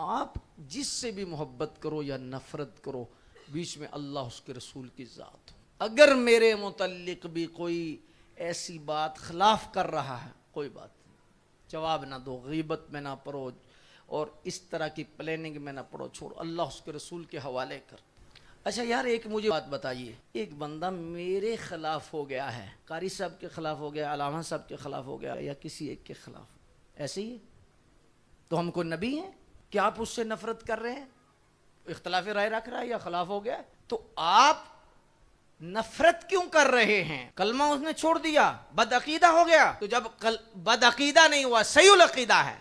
آپ جس سے بھی محبت کرو یا نفرت کرو، بیچ میں اللہ اس کے رسول کی ذات ہو۔ اگر میرے متعلق بھی کوئی ایسی بات خلاف کر رہا ہے، کوئی بات نہیں، جواب نہ دو، غیبت میں نہ پڑو اور اس طرح کی پلاننگ میں نہ پڑو، چھوڑ، اللہ اس کے رسول کے حوالے کر۔ اچھا یار، ایک مجھے بات بتائیے، ایک بندہ میرے خلاف ہو گیا ہے، قاری صاحب کے خلاف ہو گیا، علامہ صاحب کے خلاف ہو گیا، یا کسی ایک کے خلاف، ایسے ہی تو ہم کو نبی ہیں کہ آپ اس سے نفرت کر رہے ہیں؟ اختلاف رائے رکھ رہا ہے یا خلاف ہو گیا، تو آپ نفرت کیوں کر رہے ہیں؟ کلمہ اس نے چھوڑ دیا، بد عقیدہ ہو گیا، تو جب بد عقیدہ نہیں ہوا، صحیح العقیدہ ہے،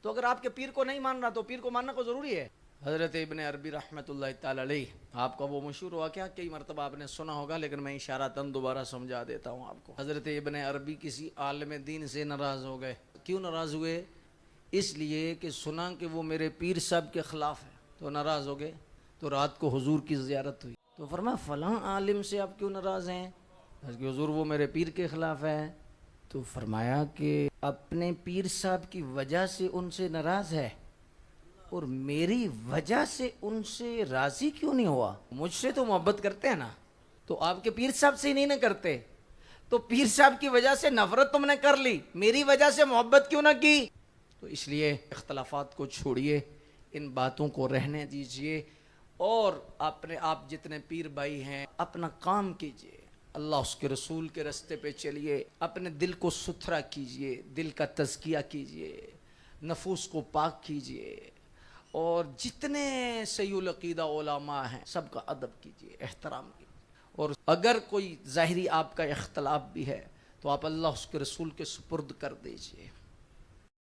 تو اگر آپ کے پیر کو نہیں مان رہا تو پیر کو ماننا کو ضروری ہے۔ حضرت ابن عربی رحمۃ اللہ تعالی علیہ، آپ کا وہ مشہور واقعہ کئی مرتبہ آپ نے سنا ہوگا، لیکن میں اشارتاً دوبارہ سمجھا دیتا ہوں آپ کو۔ حضرت ابن عربی کسی عالم دین سے ناراض ہو گئے۔ کیوں ناراض ہوئے؟ اس لیے کہ سنا کہ وہ میرے پیر صاحب کے خلاف ہے، تو ناراض ہو گئے۔ تو رات کو حضور کی زیارت ہوئی، تو فرمایا فلاں عالم سے آپ کیوں ناراض ہیں؟ کہ حضور وہ میرے پیر کے خلاف ہے۔ تو فرمایا کہ اپنے پیر صاحب کی وجہ سے ان سے ناراض ہے، اور میری وجہ سے ان سے راضی کیوں نہیں ہوا؟ مجھ سے تو محبت کرتے ہیں نا، تو آپ کے پیر صاحب سے ہی نہیں نہ کرتے، تو پیر صاحب کی وجہ سے نفرت تم نے کر لی، میری وجہ سے محبت کیوں نہ کی؟ تو اس لیے اختلافات کو چھوڑیے، ان باتوں کو رہنے دیجئے، اور آپ جتنے پیر بھائی ہیں اپنا کام کیجئے، اللہ اس کے رسول کے راستے پہ چلیے، اپنے دل کو ستھرا کیجئے، دل کا تزکیہ کیجئے، نفوس کو پاک کیجئے، اور جتنے صحیح العقیدہ علماء ہیں سب کا ادب کیجئے، احترام کیجئے، اور اگر کوئی ظاہری آپ کا اختلاف بھی ہے تو آپ اللہ اس کے رسول کے سپرد کر دیجئے۔